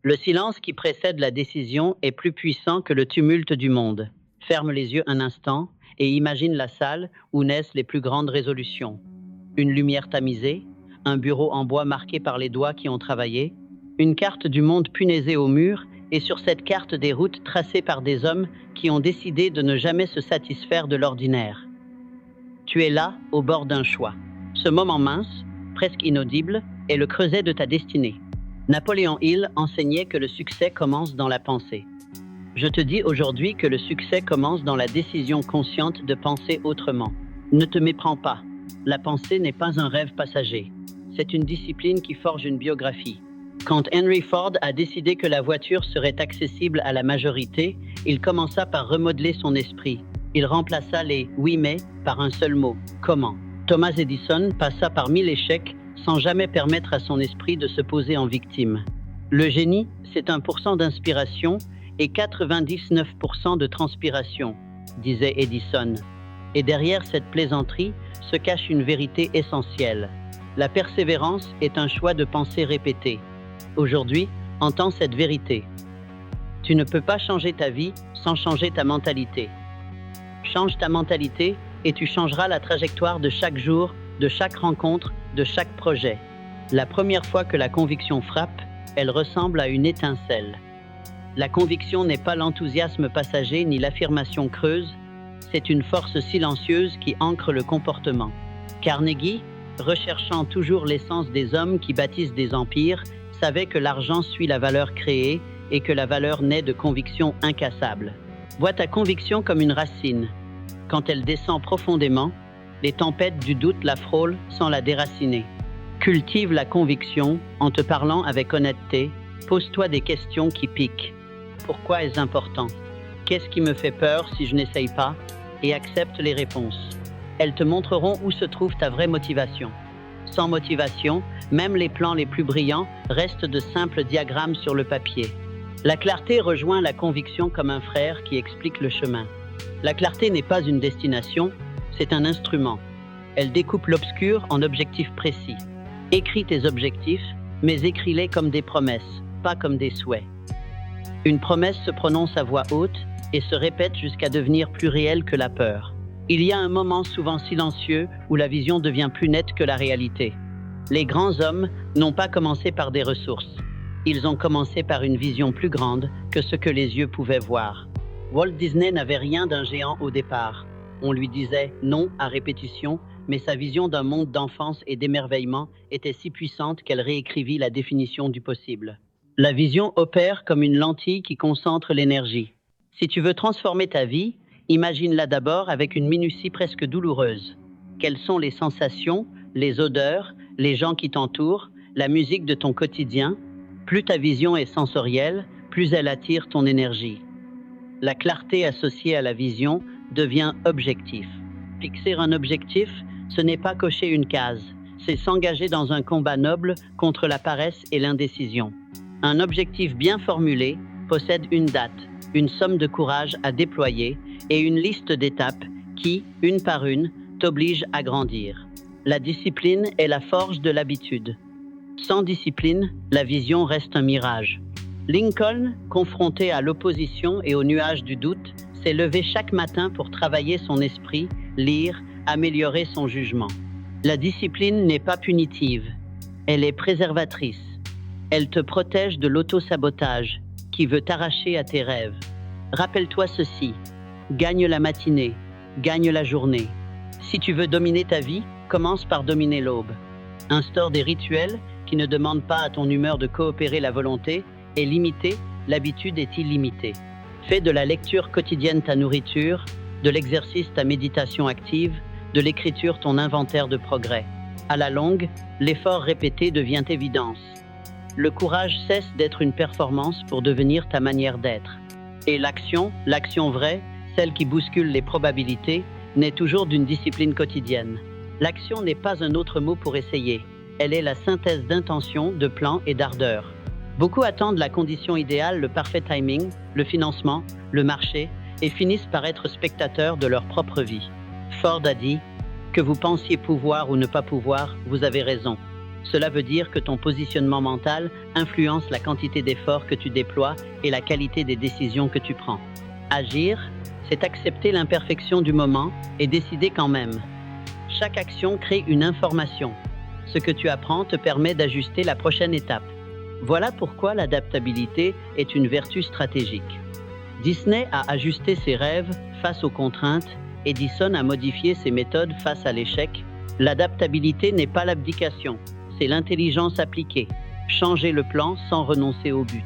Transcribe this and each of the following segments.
Le silence qui précède la décision est plus puissant que le tumulte du monde. Ferme les yeux un instant et imagine la salle où naissent les plus grandes résolutions. Une lumière tamisée, un bureau en bois marqué par les doigts qui ont travaillé, une carte du monde punaisée au mur et sur cette carte des routes tracées par des hommes qui ont décidé de ne jamais se satisfaire de l'ordinaire. Tu es là, au bord d'un choix. Ce moment mince, presque inaudible, est le creuset de ta destinée. Napoléon Hill enseignait que le succès commence dans la pensée. Je te dis aujourd'hui que le succès commence dans la décision consciente de penser autrement. Ne te méprends pas. La pensée n'est pas un rêve passager. C'est une discipline qui forge une biographie. Quand Henry Ford a décidé que la voiture serait accessible à la majorité, il commença par remodeler son esprit. Il remplaça les « oui mais » par un seul mot, « comment ». Thomas Edison passa par 1000 échecs sans jamais permettre à son esprit de se poser en victime. Le génie, c'est 1% d'inspiration et 99% de transpiration, disait Edison. Et derrière cette plaisanterie se cache une vérité essentielle. La persévérance est un choix de pensée répété. Aujourd'hui, entends cette vérité. Tu ne peux pas changer ta vie sans changer ta mentalité. Change ta mentalité et tu changeras la trajectoire de chaque jour, de chaque rencontre, de chaque projet. La première fois que la conviction frappe, elle ressemble à une étincelle. La conviction n'est pas l'enthousiasme passager ni l'affirmation creuse, c'est une force silencieuse qui ancre le comportement. Carnegie, recherchant toujours l'essence des hommes qui bâtissent des empires, savait que l'argent suit la valeur créée et que la valeur naît de convictions incassables. Vois ta conviction comme une racine. Quand elle descend profondément, les tempêtes du doute la frôlent sans la déraciner. Cultive la conviction en te parlant avec honnêteté. Pose-toi des questions qui piquent. Pourquoi est-ce important? Qu'est-ce qui me fait peur si je n'essaye pas? Et accepte les réponses. Elles te montreront où se trouve ta vraie motivation. Sans motivation, même les plans les plus brillants restent de simples diagrammes sur le papier. La clarté rejoint la conviction comme un frère qui explique le chemin. La clarté n'est pas une destination, c'est un instrument. Elle découpe l'obscur en objectifs précis. Écris tes objectifs, mais écris-les comme des promesses, pas comme des souhaits. Une promesse se prononce à voix haute et se répète jusqu'à devenir plus réelle que la peur. Il y a un moment souvent silencieux où la vision devient plus nette que la réalité. Les grands hommes n'ont pas commencé par des ressources. Ils ont commencé par une vision plus grande que ce que les yeux pouvaient voir. Walt Disney n'avait rien d'un géant au départ. On lui disait non à répétition, mais sa vision d'un monde d'enfance et d'émerveillement était si puissante qu'elle réécrivit la définition du possible. La vision opère comme une lentille qui concentre l'énergie. Si tu veux transformer ta vie, imagine-la d'abord avec une minutie presque douloureuse. Quelles sont les sensations, les odeurs, les gens qui t'entourent, la musique de ton quotidien? Plus ta vision est sensorielle, plus elle attire ton énergie. La clarté associée à la vision devient objectif. Fixer un objectif, ce n'est pas cocher une case, c'est s'engager dans un combat noble contre la paresse et l'indécision. Un objectif bien formulé possède une date, une somme de courage à déployer et une liste d'étapes qui, une par une, t'obligent à grandir. La discipline est la forge de l'habitude. Sans discipline, la vision reste un mirage. Lincoln, confronté à l'opposition et aux nuages du doute, s'est levé chaque matin pour travailler son esprit, lire, améliorer son jugement. La discipline n'est pas punitive, elle est préservatrice. Elle te protège de l'auto-sabotage qui veut t'arracher à tes rêves. Rappelle-toi ceci, gagne la matinée, gagne la journée. Si tu veux dominer ta vie, commence par dominer l'aube. Instaure des rituels qui ne demandent pas à ton humeur de coopérer la volonté, est limité, l'habitude est illimitée. Fais de la lecture quotidienne ta nourriture, de l'exercice ta méditation active, de l'écriture ton inventaire de progrès. À la longue, l'effort répété devient évidence. Le courage cesse d'être une performance pour devenir ta manière d'être. Et l'action vraie, celle qui bouscule les probabilités, naît toujours d'une discipline quotidienne. L'action n'est pas un autre mot pour essayer. Elle est la synthèse d'intention, de plan et d'ardeur. Beaucoup attendent la condition idéale, le parfait timing, le financement, le marché, et finissent par être spectateurs de leur propre vie. Ford a dit « Que vous pensiez pouvoir ou ne pas pouvoir, vous avez raison. Cela veut dire que ton positionnement mental influence la quantité d'efforts que tu déploies et la qualité des décisions que tu prends. Agir, c'est accepter l'imperfection du moment et décider quand même. Chaque action crée une information. Ce que tu apprends te permet d'ajuster la prochaine étape. Voilà pourquoi l'adaptabilité est une vertu stratégique. Disney a ajusté ses rêves face aux contraintes, Edison a modifié ses méthodes face à l'échec. L'adaptabilité n'est pas l'abdication, c'est l'intelligence appliquée. Changer le plan sans renoncer au but.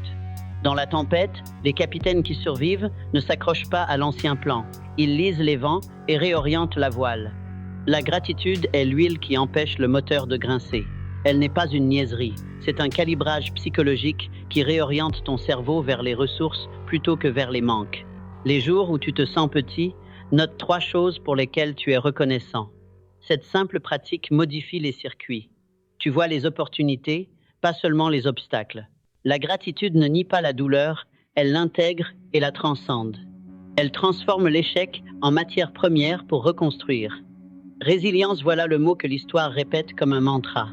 Dans la tempête, les capitaines qui survivent ne s'accrochent pas à l'ancien plan. Ils lisent les vents et réorientent la voile. La gratitude est l'huile qui empêche le moteur de grincer. Elle n'est pas une niaiserie, c'est un calibrage psychologique qui réoriente ton cerveau vers les ressources plutôt que vers les manques. Les jours où tu te sens petit, note 3 choses pour lesquelles tu es reconnaissant. Cette simple pratique modifie les circuits. Tu vois les opportunités, pas seulement les obstacles. La gratitude ne nie pas la douleur, elle l'intègre et la transcende. Elle transforme l'échec en matière première pour reconstruire. Résilience, voilà le mot que l'histoire répète comme un mantra.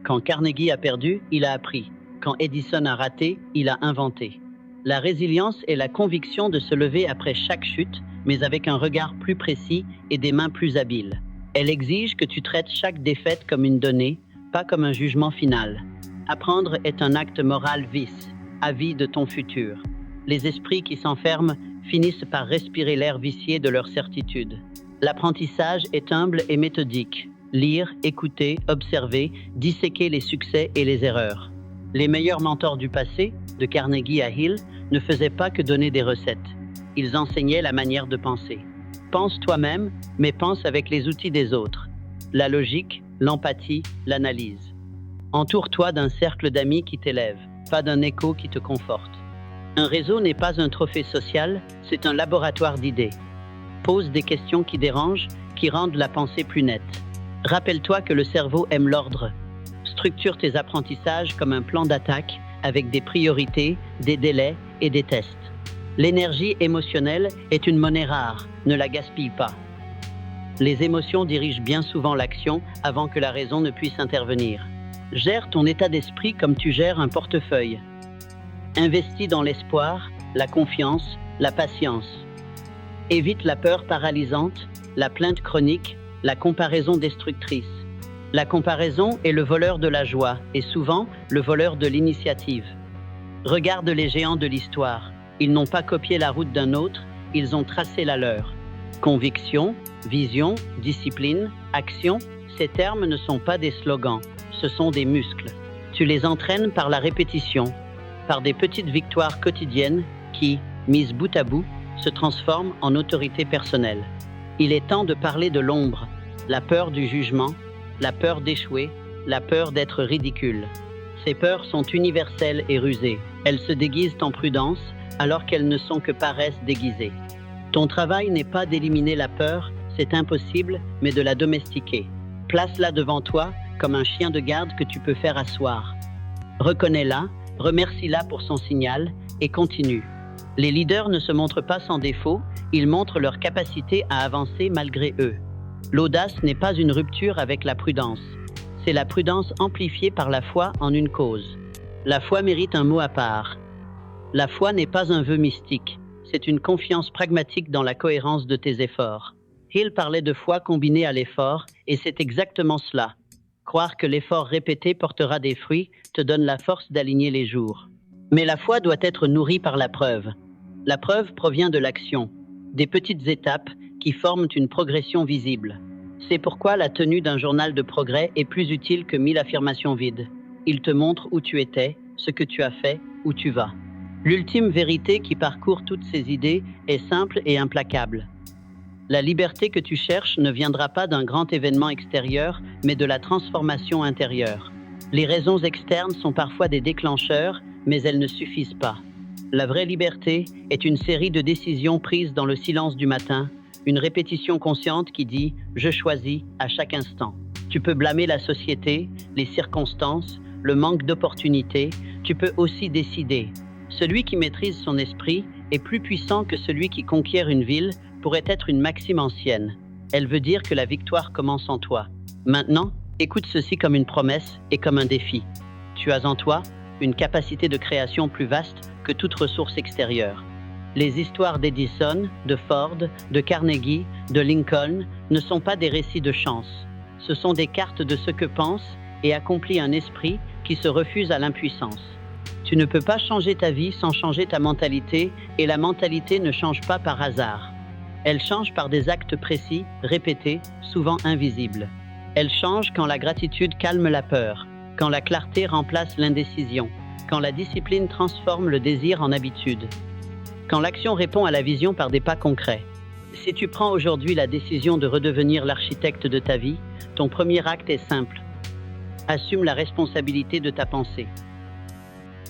Quand Carnegie a perdu, il a appris. Quand Edison a raté, il a inventé. La résilience est la conviction de se lever après chaque chute, mais avec un regard plus précis et des mains plus habiles. Elle exige que tu traites chaque défaite comme une donnée, pas comme un jugement final. Apprendre est un acte moral vice, avis de ton futur. Les esprits qui s'enferment finissent par respirer l'air vicié de leur certitude. L'apprentissage est humble et méthodique. Lire, écouter, observer, disséquer les succès et les erreurs. Les meilleurs mentors du passé, de Carnegie à Hill, ne faisaient pas que donner des recettes. Ils enseignaient la manière de penser. Pense toi-même, mais pense avec les outils des autres. La logique, l'empathie, l'analyse. Entoure-toi d'un cercle d'amis qui t'élèvent, pas d'un écho qui te conforte. Un réseau n'est pas un trophée social, c'est un laboratoire d'idées. Pose des questions qui dérangent, qui rendent la pensée plus nette. Rappelle-toi que le cerveau aime l'ordre. Structure tes apprentissages comme un plan d'attaque avec des priorités, des délais et des tests. L'énergie émotionnelle est une monnaie rare, ne la gaspille pas. Les émotions dirigent bien souvent l'action avant que la raison ne puisse intervenir. Gère ton état d'esprit comme tu gères un portefeuille. Investis dans l'espoir, la confiance, la patience. Évite la peur paralysante, la plainte chronique, la comparaison destructrice. La comparaison est le voleur de la joie et souvent le voleur de l'initiative. Regarde les géants de l'histoire. Ils n'ont pas copié la route d'un autre, ils ont tracé la leur. Conviction, vision, discipline, action, ces termes ne sont pas des slogans, ce sont des muscles. Tu les entraînes par la répétition, par des petites victoires quotidiennes qui, mises bout à bout, se transforment en autorité personnelle. Il est temps de parler de l'ombre, la peur du jugement, la peur d'échouer, la peur d'être ridicule. Ces peurs sont universelles et rusées. Elles se déguisent en prudence alors qu'elles ne sont que paresse déguisée. Ton travail n'est pas d'éliminer la peur, c'est impossible, mais de la domestiquer. Place-la devant toi comme un chien de garde que tu peux faire asseoir. Reconnais-la, remercie-la pour son signal et continue. Les leaders ne se montrent pas sans défaut, ils montrent leur capacité à avancer malgré eux. L'audace n'est pas une rupture avec la prudence. C'est la prudence amplifiée par la foi en une cause. La foi mérite un mot à part. La foi n'est pas un vœu mystique, c'est une confiance pragmatique dans la cohérence de tes efforts. Hill parlait de foi combinée à l'effort, et c'est exactement cela. Croire que l'effort répété portera des fruits te donne la force d'aligner les jours. Mais la foi doit être nourrie par la preuve. La preuve provient de l'action, des petites étapes qui forment une progression visible. C'est pourquoi la tenue d'un journal de progrès est plus utile que 1000 affirmations vides. Il te montre où tu étais, ce que tu as fait, où tu vas. L'ultime vérité qui parcourt toutes ces idées est simple et implacable. La liberté que tu cherches ne viendra pas d'un grand événement extérieur, mais de la transformation intérieure. Les raisons externes sont parfois des déclencheurs, mais elles ne suffisent pas. La vraie liberté est une série de décisions prises dans le silence du matin, une répétition consciente qui dit « je choisis » à chaque instant. Tu peux blâmer la société, les circonstances, le manque d'opportunités, tu peux aussi décider. Celui qui maîtrise son esprit est plus puissant que celui qui conquiert une ville pourrait être une maxime ancienne. Elle veut dire que la victoire commence en toi. Maintenant, Écoute ceci comme une promesse et comme un défi. Tu as en toi une capacité de création plus vaste que toute ressource extérieure. Les histoires d'Edison, de Ford, de Carnegie, de Lincoln ne sont pas des récits de chance. Ce sont des cartes de ce que pense et accomplit un esprit qui se refuse à l'impuissance. Tu ne peux pas changer ta vie sans changer ta mentalité, et la mentalité ne change pas par hasard. Elle change par des actes précis, répétés, souvent invisibles. Elle change quand la gratitude calme la peur, quand la clarté remplace l'indécision, quand la discipline transforme le désir en habitude, quand l'action répond à la vision par des pas concrets. Si tu prends aujourd'hui la décision de redevenir l'architecte de ta vie, ton premier acte est simple. Assume la responsabilité de ta pensée.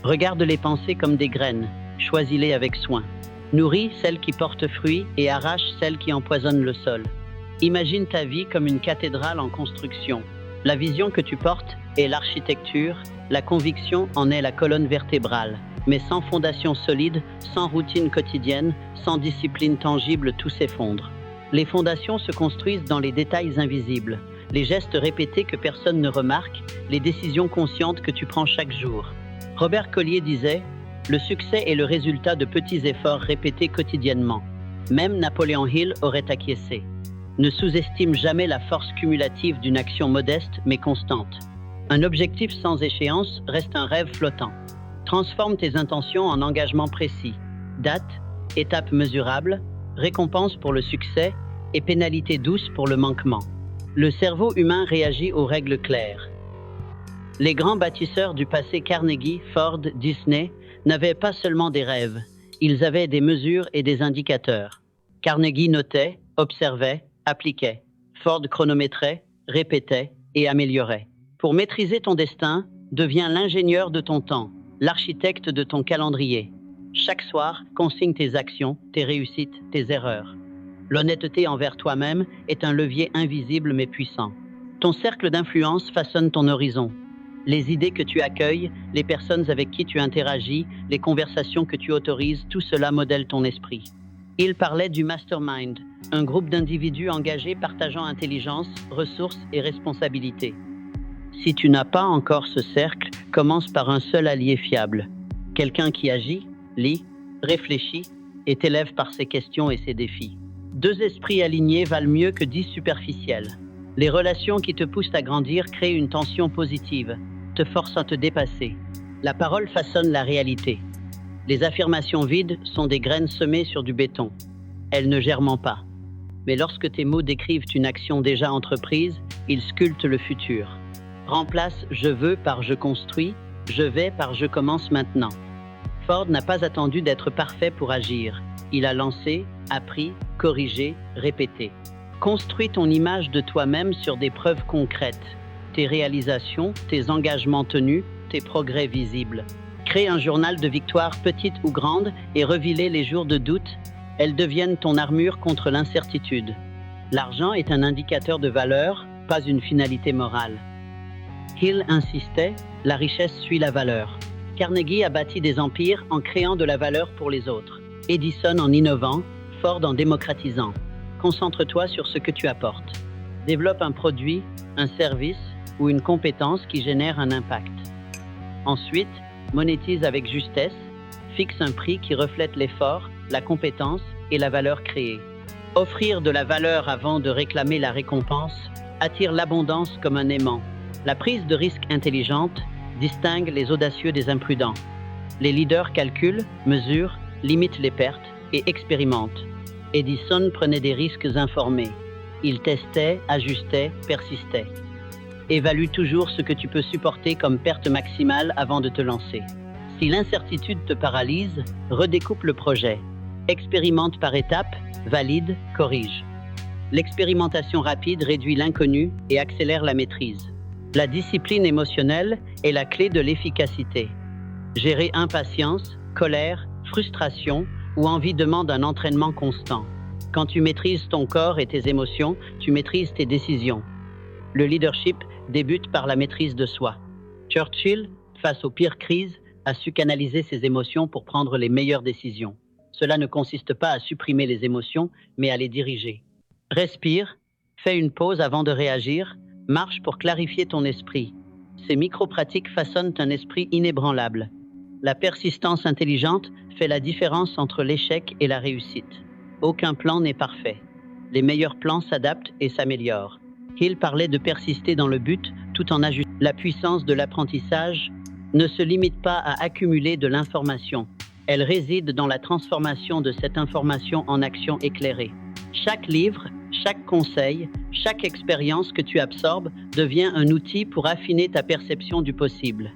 Regarde les pensées comme des graines, choisis-les avec soin. Nourris celles qui portent fruit et arrache celles qui empoisonnent le sol. Imagine ta vie comme une cathédrale en construction. La vision que tu portes est l'architecture, la conviction en est la colonne vertébrale. Mais sans fondation solide, sans routine quotidienne, sans discipline tangible, tout s'effondre. Les fondations se construisent dans les détails invisibles, les gestes répétés que personne ne remarque, les décisions conscientes que tu prends chaque jour. Robert Collier disait « Le succès est le résultat de petits efforts répétés quotidiennement. Même Napoléon Hill aurait acquiescé. Ne sous-estime jamais la force cumulative d'une action modeste mais constante. Un objectif sans échéance reste un rêve flottant. Transforme tes intentions en engagements précis. Date, étape mesurable, récompense pour le succès et pénalité douce pour le manquement. Le cerveau humain réagit aux règles claires. Les grands bâtisseurs du passé Carnegie, Ford, Disney n'avaient pas seulement des rêves, ils avaient des mesures et des indicateurs. Carnegie notait, observait, appliquait. Ford chronométrait, répétait et améliorait. Pour maîtriser ton destin, deviens l'ingénieur de ton temps, l'architecte de ton calendrier. Chaque soir, consigne tes actions, tes réussites, tes erreurs. L'honnêteté envers toi-même est un levier invisible mais puissant. Ton cercle d'influence façonne ton horizon. Les idées que tu accueilles, les personnes avec qui tu interagis, les conversations que tu autorises, tout cela modèle ton esprit. Il parlait du mastermind, un groupe d'individus engagés partageant intelligence, ressources et responsabilités. Si tu n'as pas encore ce cercle, commence par un seul allié fiable. Quelqu'un qui agit, lit, réfléchit et t'élève par ses questions et ses défis. 2 esprits alignés valent mieux que 10 superficiels. Les relations qui te poussent à grandir créent une tension positive, te forcent à te dépasser. La parole façonne la réalité. Les affirmations vides sont des graines semées sur du béton. Elles ne germent pas. Mais lorsque tes mots décrivent une action déjà entreprise, ils sculptent le futur. Remplace « je veux » par « je construis »,« je vais » par « je commence maintenant ». Ford n'a pas attendu d'être parfait pour agir. Il a lancé, appris, corrigé, répété. Construis ton image de toi-même sur des preuves concrètes. Tes réalisations, tes engagements tenus, tes progrès visibles. Crée un journal de victoires petites ou grandes et revis-les les jours de doute. Elles deviennent ton armure contre l'incertitude. L'argent est un indicateur de valeur, pas une finalité morale. Hill insistait, la richesse suit la valeur. Carnegie a bâti des empires en créant de la valeur pour les autres. Edison en innovant, Ford en démocratisant. Concentre-toi sur ce que tu apportes. Développe un produit, un service ou une compétence qui génère un impact. Ensuite, monétise avec justesse, fixe un prix qui reflète l'effort, la compétence et la valeur créée. Offrir de la valeur avant de réclamer la récompense attire l'abondance comme un aimant. La prise de risque intelligente distingue les audacieux des imprudents. Les leaders calculent, mesurent, limitent les pertes et expérimentent. Edison prenait des risques informés. Il testait, ajustait, persistait. Évalue toujours ce que tu peux supporter comme perte maximale avant de te lancer. Si l'incertitude te paralyse, redécoupe le projet. Expérimente par étapes, valide, corrige. L'expérimentation rapide réduit l'inconnu et accélère la maîtrise. La discipline émotionnelle est la clé de l'efficacité. Gérer impatience, colère, frustration ou envie demande un entraînement constant. Quand tu maîtrises ton corps et tes émotions, tu maîtrises tes décisions. Le leadership débute par la maîtrise de soi. Churchill, face aux pires crises, a su canaliser ses émotions pour prendre les meilleures décisions. Cela ne consiste pas à supprimer les émotions, mais à les diriger. Respire, fais une pause avant de réagir, Marche pour clarifier ton esprit. Ces micro-pratiques façonnent un esprit inébranlable. La persistance intelligente fait la différence entre l'échec et la réussite. Aucun plan n'est parfait. Les meilleurs plans s'adaptent et s'améliorent. Hill parlait de persister dans le but tout en ajustant. La puissance de l'apprentissage ne se limite pas à accumuler de l'information. Elle réside dans la transformation de cette information en action éclairée. Chaque livre, chaque conseil, chaque expérience que tu absorbes devient un outil pour affiner ta perception du possible.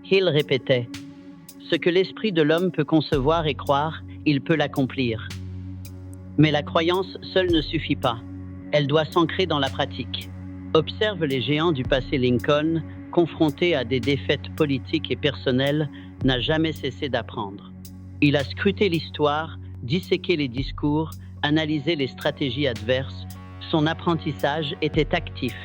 Hill répétait, « Ce que l'esprit de l'homme peut concevoir et croire, il peut l'accomplir. » Mais la croyance seule ne suffit pas. Elle doit s'ancrer dans la pratique. Observe les géants du passé. Lincoln, confronté à des défaites politiques et personnelles, n'a jamais cessé d'apprendre. Il a scruté l'histoire, disséqué les discours, analysé les stratégies adverses. Son apprentissage était actif.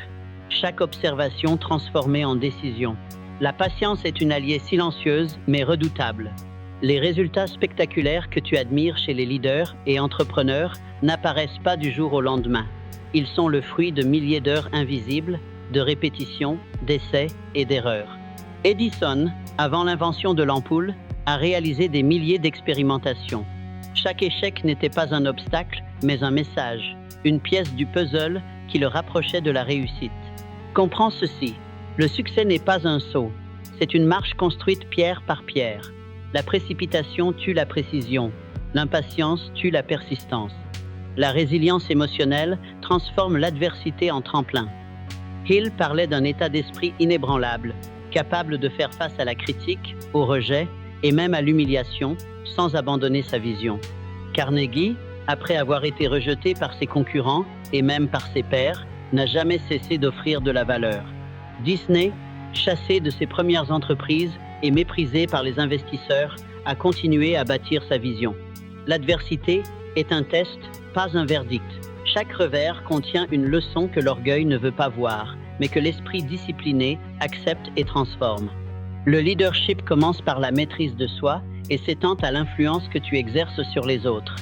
Chaque observation transformée en décision. La patience est une alliée silencieuse mais redoutable. Les résultats spectaculaires que tu admires chez les leaders et entrepreneurs n'apparaissent pas du jour au lendemain. Ils sont le fruit de milliers d'heures invisibles, de répétitions, d'essais et d'erreurs. Edison, avant l'invention de l'ampoule, a réalisé des milliers d'expérimentations. Chaque échec n'était pas un obstacle, mais un message, une pièce du puzzle qui le rapprochait de la réussite. Comprends ceci, le succès n'est pas un saut, c'est une marche construite pierre par pierre. La précipitation tue la précision, l'impatience tue la persistance. La résilience émotionnelle transforme l'adversité en tremplin. Hill parlait d'un état d'esprit inébranlable, capable de faire face à la critique, au rejet et même à l'humiliation, sans abandonner sa vision. Carnegie, après avoir été rejeté par ses concurrents et même par ses pairs, n'a jamais cessé d'offrir de la valeur. Disney, chassé de ses premières entreprises et méprisé par les investisseurs, a continué à bâtir sa vision. L'adversité est un test, pas un verdict. Chaque revers contient une leçon que l'orgueil ne veut pas voir, mais que l'esprit discipliné accepte et transforme. Le leadership commence par la maîtrise de soi et s'étend à l'influence que tu exerces sur les autres.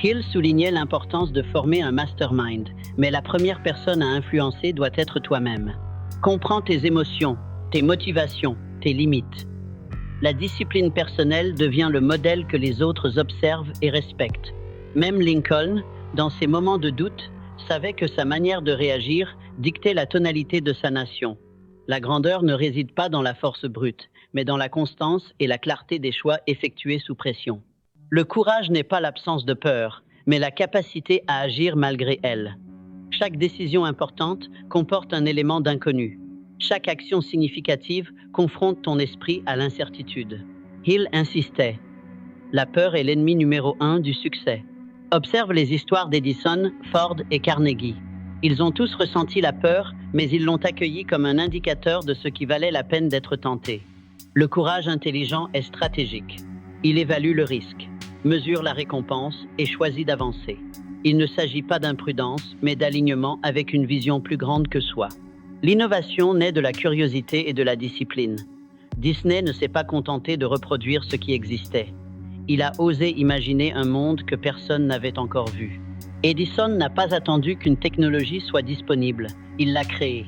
Hill soulignait l'importance de former un mastermind, mais la première personne à influencer doit être toi-même. Comprends tes émotions, tes motivations, tes limites. La discipline personnelle devient le modèle que les autres observent et respectent. Même Lincoln, dans ses moments de doute, savait que sa manière de réagir dictait la tonalité de sa nation. La grandeur ne réside pas dans la force brute, mais dans la constance et la clarté des choix effectués sous pression. Le courage n'est pas l'absence de peur, mais la capacité à agir malgré elle. Chaque décision importante comporte un élément d'inconnu. Chaque action significative confronte ton esprit à l'incertitude. Hill insistait. La peur est l'ennemi numéro 1 du succès. Observe les histoires d'Edison, Ford et Carnegie. Ils ont tous ressenti la peur, mais ils l'ont accueillie comme un indicateur de ce qui valait la peine d'être tenté. Le courage intelligent est stratégique. Il évalue le risque, mesure la récompense et choisit d'avancer. Il ne s'agit pas d'imprudence, mais d'alignement avec une vision plus grande que soi. L'innovation naît de la curiosité et de la discipline. Disney ne s'est pas contenté de reproduire ce qui existait. Il a osé imaginer un monde que personne n'avait encore vu. Edison n'a pas attendu qu'une technologie soit disponible, il l'a créée.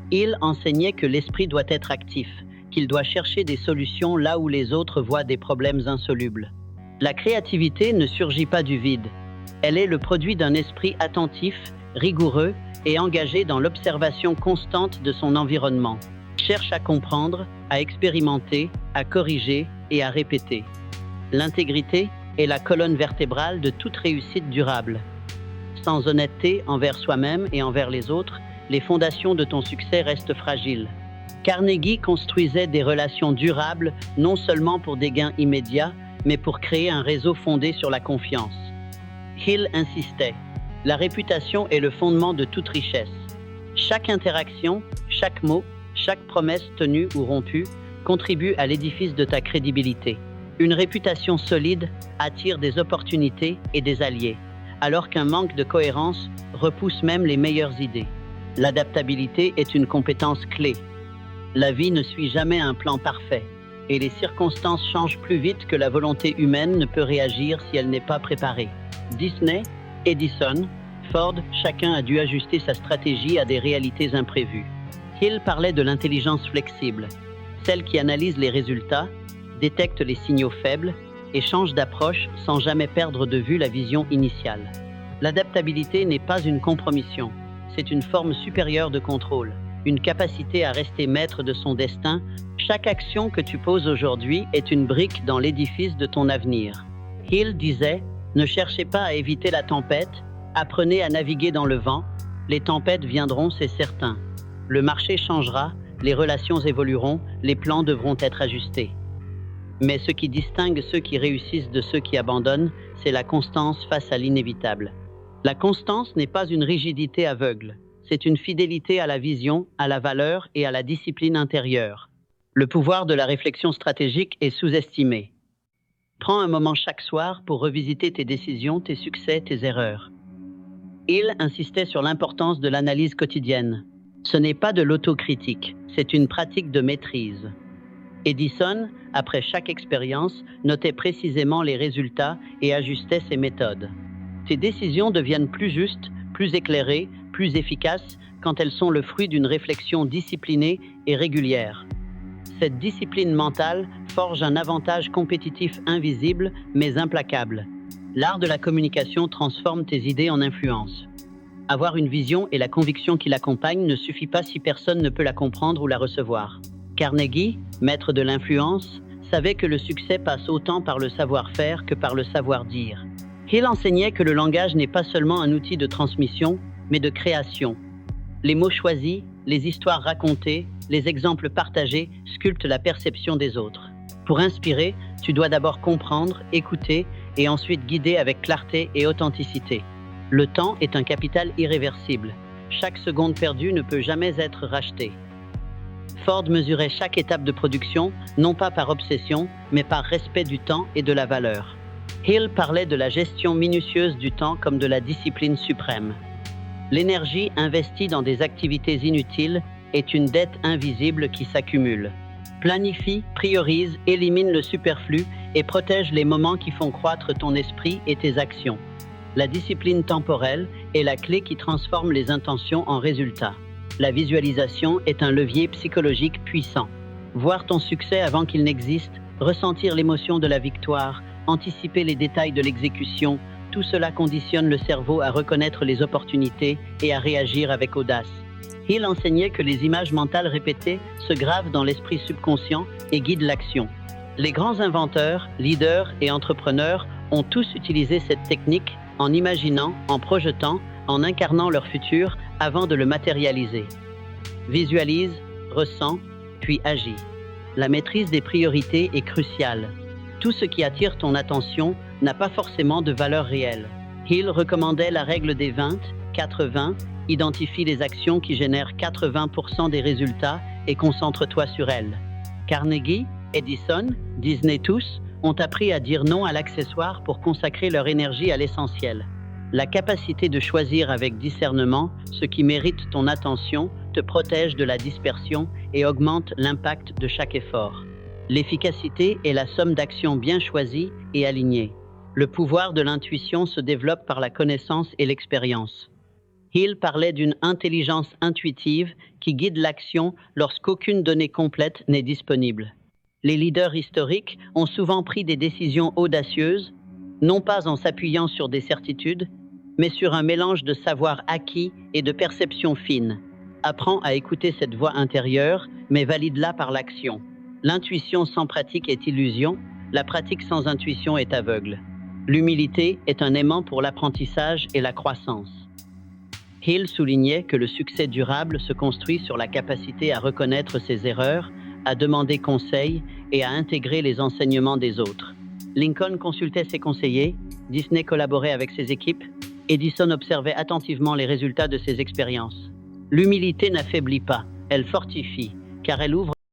Il enseignait que l'esprit doit être actif, qu'il doit chercher des solutions là où les autres voient des problèmes insolubles. La créativité ne surgit pas du vide. Elle est le produit d'un esprit attentif, rigoureux et engagé dans l'observation constante de son environnement. Cherche à comprendre, à expérimenter, à corriger et à répéter. L'intégrité est la colonne vertébrale de toute réussite durable. Sans honnêteté envers soi-même et envers les autres, les fondations de ton succès restent fragiles. Carnegie construisait des relations durables, non seulement pour des gains immédiats, mais pour créer un réseau fondé sur la confiance. Hill insistait, la réputation est le fondement de toute richesse. Chaque interaction, chaque mot, chaque promesse tenue ou rompue contribue à l'édifice de ta crédibilité. Une réputation solide attire des opportunités et des alliés, alors qu'un manque de cohérence repousse même les meilleures idées. L'adaptabilité est une compétence clé. La vie ne suit jamais un plan parfait, et les circonstances changent plus vite que la volonté humaine ne peut réagir si elle n'est pas préparée. Disney, Edison, Ford, chacun a dû ajuster sa stratégie à des réalités imprévues. Hill parlait de l'intelligence flexible, celle qui analyse les résultats, détecte les signaux faibles et change d'approche sans jamais perdre de vue la vision initiale. L'adaptabilité n'est pas une compromission, c'est une forme supérieure de contrôle, une capacité à rester maître de son destin. Chaque action que tu poses aujourd'hui est une brique dans l'édifice de ton avenir. Hill disait, ne cherchez pas à éviter la tempête, apprenez à naviguer dans le vent, les tempêtes viendront, c'est certain. Le marché changera, les relations évolueront, les plans devront être ajustés. Mais ce qui distingue ceux qui réussissent de ceux qui abandonnent, c'est la constance face à l'inévitable. La constance n'est pas une rigidité aveugle, c'est une fidélité à la vision, à la valeur et à la discipline intérieure. Le pouvoir de la réflexion stratégique est sous-estimé. Prends un moment chaque soir pour revisiter tes décisions, tes succès, tes erreurs. Hill insistait sur l'importance de l'analyse quotidienne. Ce n'est pas de l'autocritique, c'est une pratique de maîtrise. Edison, après chaque expérience, notait précisément les résultats et ajustait ses méthodes. Tes décisions deviennent plus justes, plus éclairées, plus efficaces quand elles sont le fruit d'une réflexion disciplinée et régulière. Cette discipline mentale forge un avantage compétitif invisible mais implacable. L'art de la communication transforme tes idées en influence. Avoir une vision et la conviction qui l'accompagne ne suffit pas si personne ne peut la comprendre ou la recevoir. Carnegie, maître de l'influence, savait que le succès passe autant par le savoir-faire que par le savoir-dire. Hill enseignait que le langage n'est pas seulement un outil de transmission, mais de création. Les mots choisis, les histoires racontées, les exemples partagés sculptent la perception des autres. Pour inspirer, tu dois d'abord comprendre, écouter et ensuite guider avec clarté et authenticité. Le temps est un capital irréversible. Chaque seconde perdue ne peut jamais être rachetée. Ford mesurait chaque étape de production, non pas par obsession, mais par respect du temps et de la valeur. Hill parlait de la gestion minutieuse du temps comme de la discipline suprême. L'énergie investie dans des activités inutiles est une dette invisible qui s'accumule. Planifie, priorise, élimine le superflu et protège les moments qui font croître ton esprit et tes actions. La discipline temporelle est la clé qui transforme les intentions en résultats. La visualisation est un levier psychologique puissant. Voir ton succès avant qu'il n'existe, ressentir l'émotion de la victoire, anticiper les détails de l'exécution, tout cela conditionne le cerveau à reconnaître les opportunités et à réagir avec audace. Hill enseignait que les images mentales répétées se gravent dans l'esprit subconscient et guident l'action. Les grands inventeurs, leaders et entrepreneurs ont tous utilisé cette technique en imaginant, en projetant, en incarnant leur futur avant de le matérialiser. Visualise, ressens, puis agis. La maîtrise des priorités est cruciale. Tout ce qui attire ton attention n'a pas forcément de valeur réelle. Hill recommandait la règle des 20, 80, identifie les actions qui génèrent 80% des résultats et concentre-toi sur elles. Carnegie, Edison, Disney tous ont appris à dire non à l'accessoire pour consacrer leur énergie à l'essentiel. La capacité de choisir avec discernement ce qui mérite ton attention te protège de la dispersion et augmente l'impact de chaque effort. L'efficacité est la somme d'actions bien choisies et alignées. Le pouvoir de l'intuition se développe par la connaissance et l'expérience. Hill parlait d'une intelligence intuitive qui guide l'action lorsqu'aucune donnée complète n'est disponible. Les leaders historiques ont souvent pris des décisions audacieuses, non pas en s'appuyant sur des certitudes, mais sur un mélange de savoir acquis et de perception fine. Apprends à écouter cette voix intérieure, mais valide-la par l'action. L'intuition sans pratique est illusion, la pratique sans intuition est aveugle. L'humilité est un aimant pour l'apprentissage et la croissance. Hill soulignait que le succès durable se construit sur la capacité à reconnaître ses erreurs, à demander conseil et à intégrer les enseignements des autres. Lincoln consultait ses conseillers, Disney collaborait avec ses équipes, Edison observait attentivement les résultats de ses expériences. L'humilité n'affaiblit pas, elle fortifie, car elle ouvre